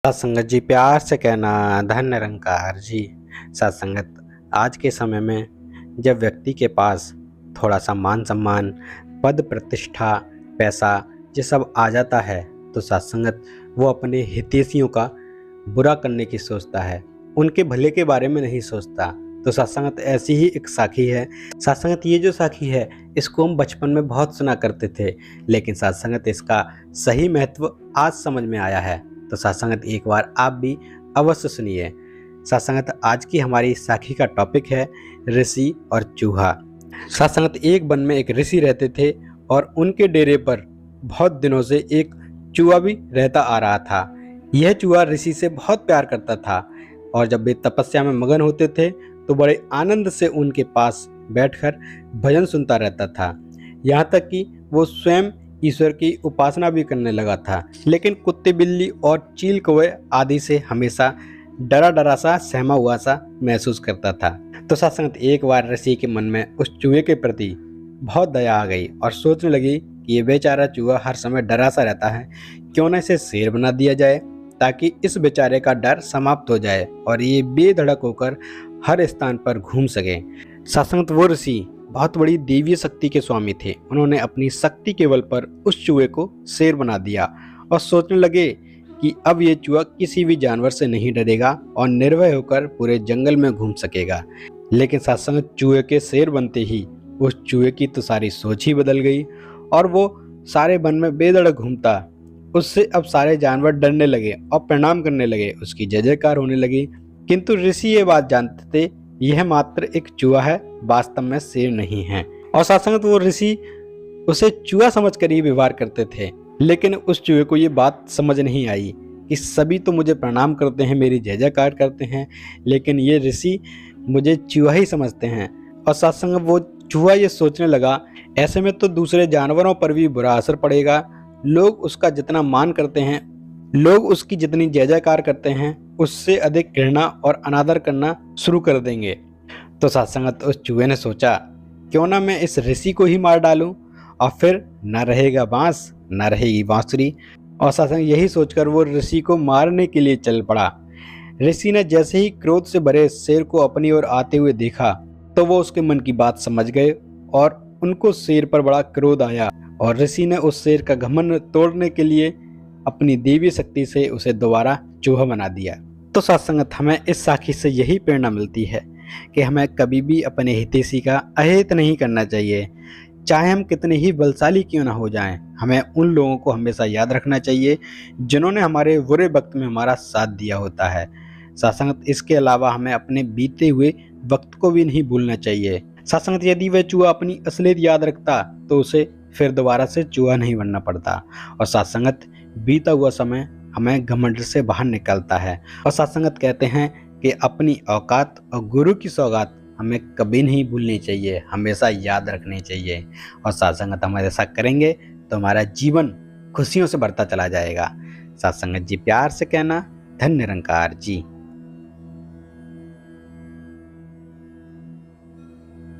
सत्संगत जी, प्यार से कहना धन निरंकार जी। सत्संगत, आज के समय में जब व्यक्ति के पास थोड़ा सा मान सम्मान, पद प्रतिष्ठा, पैसा ये सब आ जाता है तो सत्संगत वो अपने हितैषियों का बुरा करने की सोचता है, उनके भले के बारे में नहीं सोचता। तो सत्संगत ऐसी ही एक साखी है। सत्संगत ये जो साखी है इसको हम बचपन में बहुत सुना करते थे, लेकिन सत्संगत इसका सही महत्व आज समझ में आया है। तो सत्संगत एक बार आप भी अवश्य सुनिए। सत्संगत, आज की हमारी साखी का टॉपिक है ऋषि और चूहा। सत्संगत, एक वन में एक ऋषि रहते थे और उनके डेरे पर बहुत दिनों से एक चूहा भी रहता आ रहा था। यह चूहा ऋषि से बहुत प्यार करता था और जब वे तपस्या में मगन होते थे तो बड़े आनंद से उनके पास बैठकर भजन सुनता रहता था। यहाँ तक कि वो स्वयं ईश्वर की उपासना भी करने लगा था, लेकिन कुत्ते बिल्ली और चील कौवे आदि से हमेशा डरा डरा सा सहमा हुआ सा महसूस करता था। तो सत्संगत, एक बार ऋषि के मन में उस चूहे के प्रति बहुत दया आ गई और सोचने लगी कि ये बेचारा चूहा हर समय डरा सा रहता है, क्यों न इसे शेर बना दिया जाए ताकि इस बेचारे का डर समाप्त हो जाए और ये बेधड़क होकर हर स्थान पर घूम सके। सत्संगत, वो ऋषि बहुत बड़ी देवीय शक्ति के स्वामी थे। उन्होंने अपनी शक्ति के बल पर उस चूहे को शेर बना दिया और सोचने लगे कि अब ये चूहा किसी भी जानवर से नहीं डरेगा और निर्भय होकर पूरे जंगल में घूम सकेगा। लेकिन सत्संग, चूहे के शेर बनते ही उस चूहे की तो सारी सोच ही बदल गई और वो सारे वन में बेधड़क घूमता। उससे अब सारे जानवर डरने लगे और प्रणाम करने लगे, उसकी जय जयकार होने लगी। किंतु ऋषि ये बात जानते थे यह मात्र एक चूहा है, वास्तव में शेर नहीं है। और सत्संगत, वो ऋषि उसे चूहा समझकर ही व्यवहार करते थे। लेकिन उस चूहे को ये बात समझ नहीं आई कि सभी तो मुझे प्रणाम करते हैं, मेरी जय जयकार करते हैं, लेकिन ये ऋषि मुझे चूहा ही समझते हैं। और सत्संग, वो चूहा ये सोचने लगा, ऐसे में तो दूसरे जानवरों पर भी बुरा असर पड़ेगा। लोग उसका जितना मान करते हैं, लोग उसकी जितनी जय जयकार करते हैं, उससे अधिक घृणा और अनादर करना शुरू कर देंगे। तो सत्संगत, उस चूहे ने सोचा, क्यों ना मैं इस ऋषि को ही मार डालूं और फिर न रहेगा बांस न रहेगी बांसुरी। और सत्संग, यही सोचकर वो ऋषि को मारने के लिए चल पड़ा। ऋषि ने जैसे ही क्रोध से भरे शेर को अपनी ओर आते हुए देखा तो वो उसके मन की बात समझ गए और उनको शेर पर बड़ा क्रोध आया और ऋषि ने उस शेर का घमंड तोड़ने के लिए अपनी देवी शक्ति से उसे दोबारा चूहा बना दिया। तो सत्संगत, हमें इस साखी से यही प्रेरणा मिलती है कि हमें कभी भी अपने हितैषी का अहित नहीं करना चाहिए। चाहे हम कितने ही बलशाली क्यों ना हो जाएं, हमें उन लोगों को हमेशा याद रखना चाहिए जिन्होंने हमारे बुरे वक्त में हमारा साथ दिया होता है। सत्संगत, इसके अलावा हमें अपने बीते हुए वक्त को भी नहीं भूलना चाहिए। सत्संगत, यदि वह चूहा अपनी असलियत याद रखता तो उसे फिर दोबारा से चूहा नहीं बनना पड़ता। और सत्संगत, बीता हुआ समय हमें घमंड से बाहर निकालता है। और सत्संगत, कहते हैं कि अपनी औकात और गुरु की सौगात हमें कभी नहीं भूलनी चाहिए, हमेशा याद रखनी चाहिए। और सत्संगत, हम ऐसा करेंगे तो हमारा जीवन खुशियों से भरता चला जाएगा। सत्संगत जी, प्यार से कहना धन निरंकार जी।